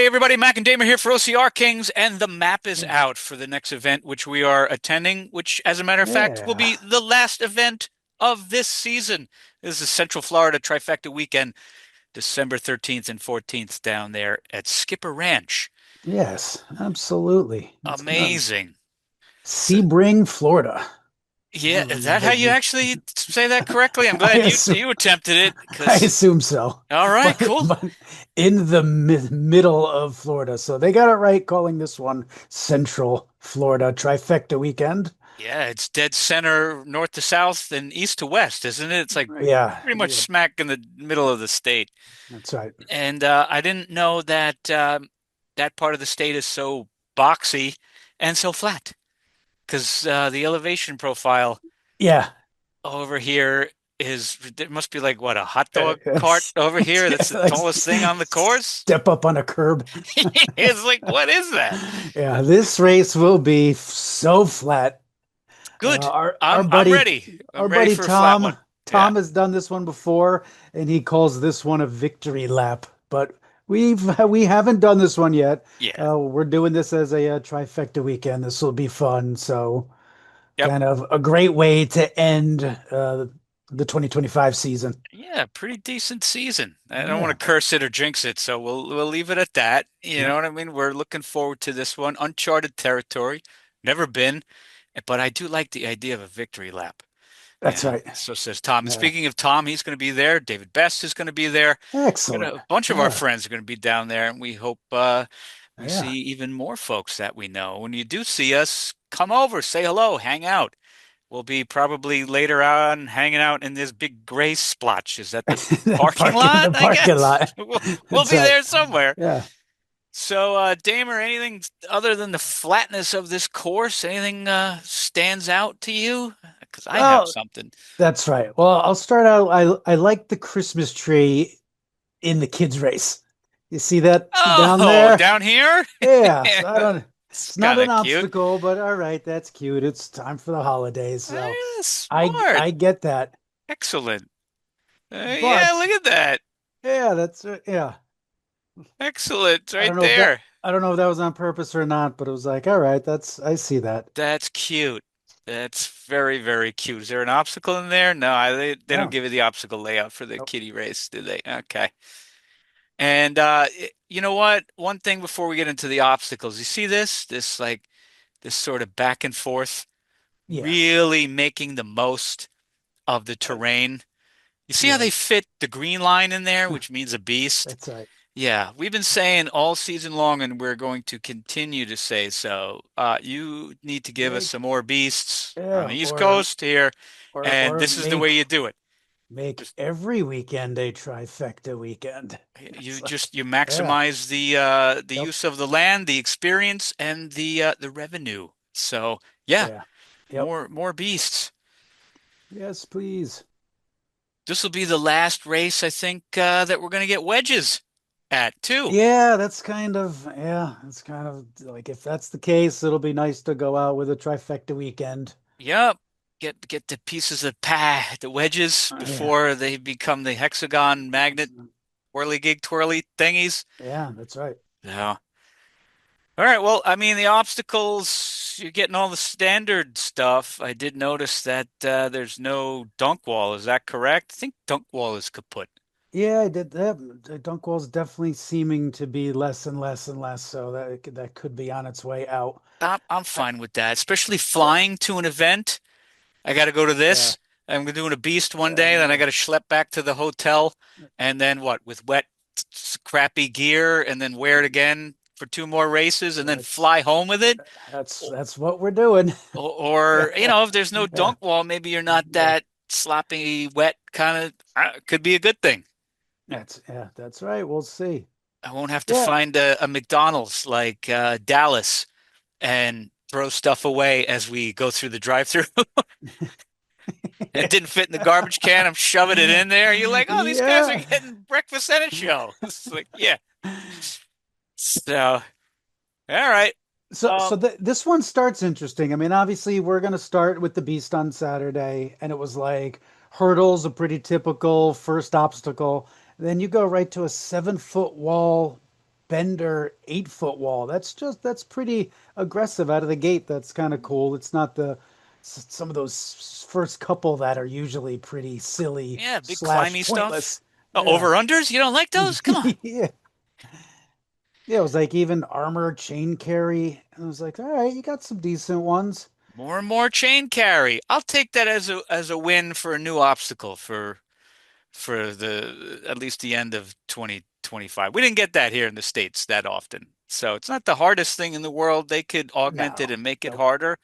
Hey everybody, Mac and Damer here for OCR Kings, and the map is Yeah. out for the next event, which we are attending, which, as a matter of fact, will Yeah. be the last event of this season. This is Central Florida Trifecta Weekend, December 13th and 14th down there at Skipper Ranch. Yes, absolutely. It's gonna Amazing. So, Sebring, Florida. yeah, is that how you The- actually say that correctly? I'm I glad you assume, you attempted it I because, assume so. all right, cool. But in the middle of Florida. So they got it right calling this one Central Florida Trifecta Weekend. Yeah, it's dead center, north to south and east to west, isn't it? It's like Yeah, pretty much yeah, smack in the middle of the state. that's right. And I didn't know that that part of the state is so boxy and so flat because the elevation profile Yeah. over here is there must be like what a hot Uh, dog cart over here. That's the like tallest thing on the course. step up on a curb. It's like what is that? Yeah, this race will be so flat. Good. Our our I'm buddy ready. our I'm ready buddy for a flat Tom one. Yeah. Tom has done this one before, and he calls this one a victory lap. But we haven't done this one yet. Yeah. We're doing this as a, trifecta weekend. This will be fun. So Yep. kind of a great way to end the 2025 season. Yeah, pretty decent season. I don't want Yeah. to curse it or jinx it, so we'll leave it at that. You know Yep. what I mean? We're looking forward to this one. Uncharted territory. Never been, but I do like the idea of a victory lap. That's right. So says Tom. And Yeah. speaking of Tom, he's going to be there. David Best is going to be there. Excellent. A bunch of our Yeah. friends are going to be down there, and we hope we see Yeah. even more folks that we know. When you do see us, come over, say hello, hang out. We'll be probably later on hanging out in this big gray splotch. Is that the parking The lot, I parking guess? lot. We'll That's be right. there somewhere. Yeah. So, Damer, anything other than the flatness of this course, anything stands out to you? Because I have Well, something. that's right. Well, I'll start out. I like the Christmas tree in the kids race. You see that down Oh, there? down here? Yeah. So I don't. It's It's not kind an of cute. obstacle, but all right, that's cute. It's time for the holidays, so Smart. I get that. Excellent. Yeah, But look at that. yeah, that's yeah. Excellent. I don't Right know if that there. I don't know if that was on purpose or not, but it was like, all right, that's I see that. That's cute. That's very, very cute. Is there an obstacle in there? No, they don't No. give you the obstacle layout for the Nope. kiddie race, do they? Okay. And you know what? One thing before we get into the obstacles, you see this? This like this sort of back and forth, Yes. really making the most of the Uh, terrain. You see how yeah, they fit the green line in there, which means a beast? that's right. Yeah, we've been saying all season long, and we're going to continue to say so. You need to give us Make some more beasts on yeah, the East Coast here, and or this is the way you do it. make Just every weekend a trifecta weekend. you It's like, just you yeah. maximize the Yep. use of the land, the experience, and the revenue. So yeah, Yeah. Yep. more beasts. Yes, please. This will be the last race, I think, that we're going to get wedges at too. Yeah, that's kind of like if that's the case, it'll be nice to go out with a trifecta weekend. Yep. Get the pieces of the wedges Yeah. before they become the hexagon magnet whirly gig twirly thingies. Yeah, that's right. Yeah. All right. Well, I mean, the obstacles, you're getting all the standard stuff. I did notice that there's no dunk wall. Is that correct? I think dunk wall is kaput. Yeah, I did that. The dunk wall's definitely seeming to be less and less and less, so that could be on its way out. I'm I, fine with that, especially yeah, flying to an event. I got to go to yeah, this. I'm doing a beast one yeah, day, then I no, got to schlep back to the hotel, and then what? With wet, crappy gear, and then wear it again for two more races, and then that's fly home with it. that's what we're doing. Or, you know, if there's no Yeah, dunk wall, maybe you're not yeah, that sloppy, wet kind of. Could be a good thing. that's right. We'll see. I won't have to Yeah, find a McDonald's like Dallas and throw stuff away as we go through the drive-through. It didn't fit in the garbage can. I'm shoving it in there. You're like, oh, these guys are yeah. getting breakfast at a show. It's like, yeah. So, all right. So this one starts interesting. I mean, obviously, we're going to start with the Beast on Saturday, and it was like hurdles, a pretty typical first obstacle. Then you go right to a 7 foot wall bender 8 foot wall. That's pretty aggressive out of the gate. That's kind of cool. It's not some of those first couple that are usually pretty silly Yeah, big slash climby stuff. pointless. Oh, Yeah. over-unders? You don't like those? Come on. Yeah. Yeah, it was like even armor chain carry. And I was like, all right, you got some decent ones. More and more chain carry. I'll take that as a win for a new obstacle for the at least the end of 2025. We didn't get that here in the States that often. So it's not the hardest thing in the world. They could augment it No, and make it nope. harder,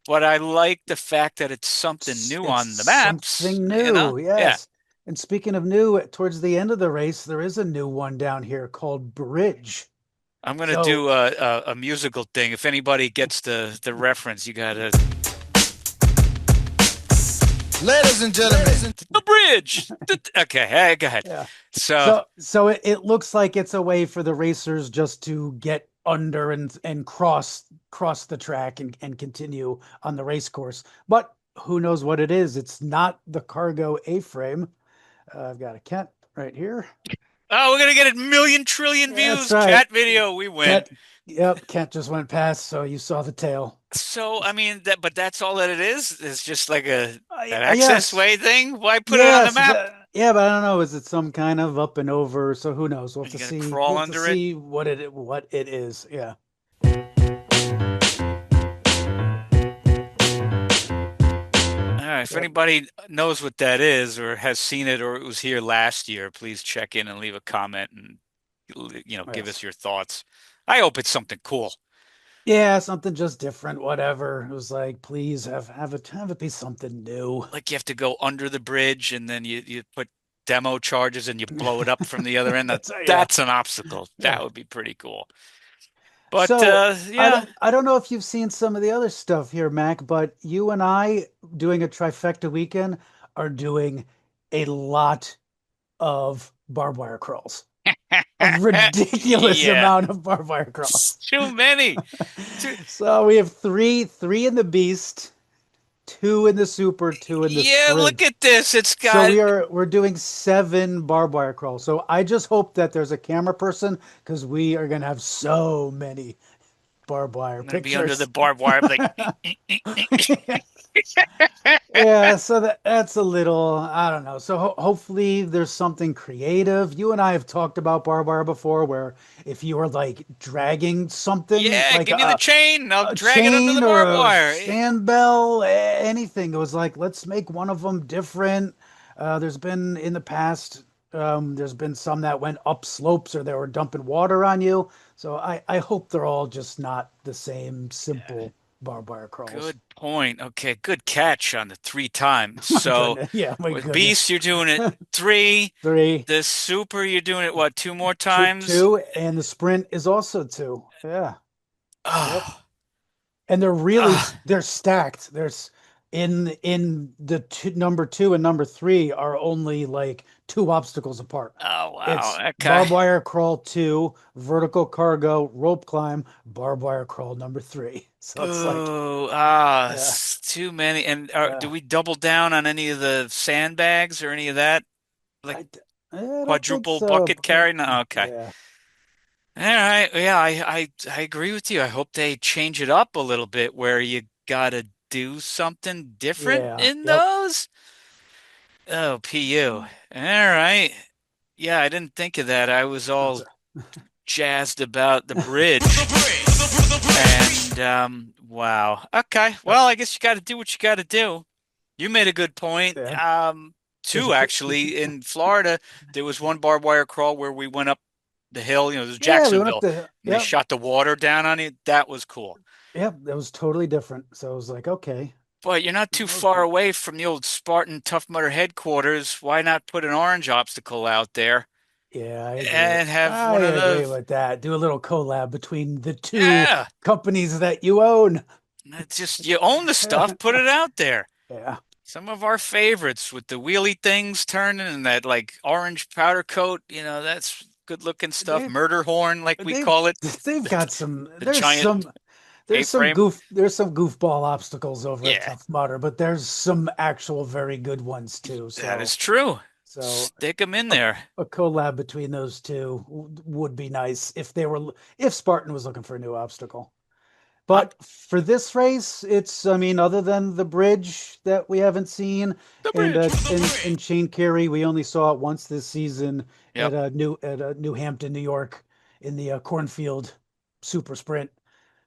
but I like the fact that it's something new It's on the maps, something you know? new. Yeah. Yes. And speaking of new, towards the end of the race, there is a new one down here called Bridge. I'm gonna So do a musical thing. If anybody gets the reference, you gotta Ladies and gentlemen, the bridge. Okay, hey, go ahead. yeah. So So it looks like it's a way for the racers just to get under and cross the track and continue on the race course. But who knows what it is? It's not the cargo A-frame. I've got a cat right here. oh, we're gonna get a million trillion That's views. right. Cat video, we win. Cat. Yep, cat just went past, so you saw the tail. So I mean but that's all that it is. It's just like a an access Yes, way thing. Why put it on the yes, map? yeah, but I don't know. Is it some kind of up and over? So who knows? We'll have You to gonna see. crawl We'll have to under it? see what it is. Yeah. All right. If Yep. anybody knows what that is or has seen it or it was here last year, please check in and leave a comment and give us Yes. your thoughts. I hope it's something cool. Yeah, something just different. Whatever. It was like, please have it be something new. Like you have to go under the bridge and then you put demo charges and you blow it up from the other end. That's yeah, That's an obstacle. That yeah. would be pretty cool. But So I yeah. don't I don't know if you've seen some of the other stuff here, Mac, but you and I doing a trifecta weekend are doing a lot of barbed wire crawls. A ridiculous Yeah. amount of barbed wire crawls. Too many. Too, So we have three in the beast, two in the super, two in the yeah, look sprint. at this. It's So got we're doing 7 barbed wire crawls. So I just hope that there's a camera person because we are gonna have so many barbed wire I'm gonna be under the pictures. barbed wire. I'm like, Yeah, so that's a little, I don't know. So hopefully there's something creative. You and I have talked about barbed wire before, where if you were like dragging something yeah, like give me the chain. I'll a drag it under the chain or barbed a wire. stand bell, anything. It was like, let's make one of them different. There's been in the past, there's been some that went up slopes or they were dumping water on you. So I hope they're all just not the same simple barbed wire crawls. Good point. Okay, good catch on the three times. My So goodness. Yeah, my with goodness. Beast, you're doing it three. Three, The Super, you're doing it what, two more two, times? two, and the sprint is also two. Yeah. Yep. Oh, And they're really oh, they're stacked. There's in the number two and number three are only like 2 obstacles apart. oh wow. It's Okay. barbed wire crawl two, vertical cargo, rope climb, barbed wire crawl number three. So it's like, Boo. yeah, It's too many. And do yeah. we double down on any of the sandbags or any of that? Like I I don't think quadruple so, bucket but carry? No, okay. yeah, All right. Yeah, I agree with you. I hope they change it up a little bit where you gotta do something different yeah, in yep. those. Oh, PU. All right. Yeah, I didn't think of that. I was That's all jazzed about the bridge. And wow. Okay. yep, Well, I guess you got to do what you got to do. You made a good point. yeah. There's a Two actually in Florida, there was one barbed wire crawl where we went up the hill. There's yeah, we went up Jacksonville, the and they yep, shot the water down on it. That was cool. yep, that was totally different. So I was like, okay, But you're not that too was far good. away from the old Spartan Tough Mudder headquarters. Why not put an orange obstacle out there Yeah, I agree. and have I one of agree the, with that. Do a little collab between the two yeah, companies that you own. it's just you own the stuff, put it out there. Yeah. Some of our favorites with the wheelie things turning and that like orange powder coat, that's good looking stuff. They Murder horn, like we they've call it, they've the, got some the giant A-frame. there's some goofball obstacles over at Yeah, Tough Mudder, but there's some actual very good ones too. that is So true. So Stick them in a, there. a collab between those two would be nice if Spartan was looking for a new obstacle. I'm But for this race, it's, I mean, other than the bridge that we haven't seen the and bridge. The and chain carry, we only saw it once this season Yep. at New Hampton, New York, in the cornfield super sprint.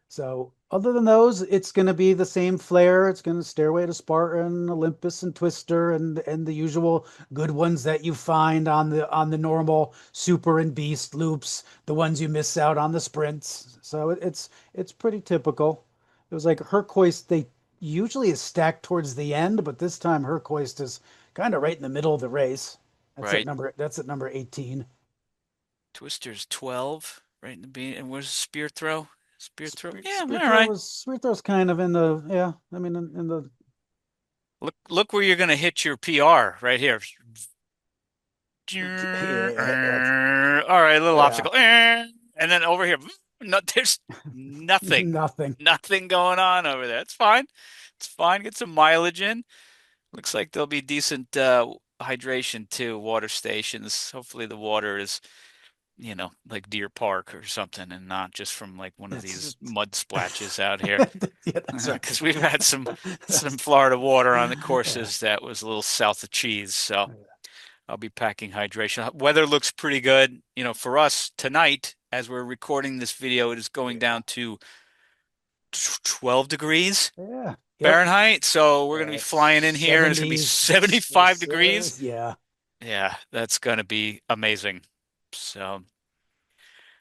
So other than those, it's going to be the same flair. It's going to Stairway to Spartan, Olympus, and Twister, and the usual good ones that you find on the normal Super and Beast loops, the ones you miss out on the sprints. So it's pretty typical. It was like Hercoist. They usually is stacked towards the end, but this time Hercoist is kind of right in the middle of the race. Right. That's at number 18. Twister's 12, right in the beat. And where's the spear throw? Spear throw. Yeah, all right. Spear throw's kind of in the, yeah. I mean, in the Look where you're gonna hit your PR right here. yeah, that's All right, little yeah. obstacle. And then over here, no, there's nothing. Nothing. Nothing going on over there. It's fine. It's fine. Get some mileage in. Looks like there'll be decent hydration too, water stations. Hopefully the water is, like Deer Park or something and not just from like one of That's these mud splatches out here. yeah, that's right. Because we've had some That's Florida water on the yeah. courses that was a little south of cheese. So I'll be packing hydration. Weather looks pretty good. For us tonight, as we're recording this video, it is going Yeah. down to 12 degrees Yeah. Yep. Fahrenheit. So we're going to be flying in here and it's going to be 70s. 75 degrees. Yeah. Yeah, that's going to be amazing. So,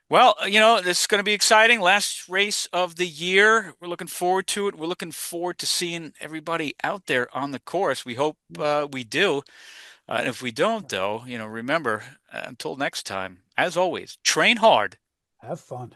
well, this is going to be exciting. Last race of the year. We're looking forward to it. We're looking forward to seeing everybody out there on the course. We hope we do. And if we don't, though, remember, until next time, as always, train hard. Have fun.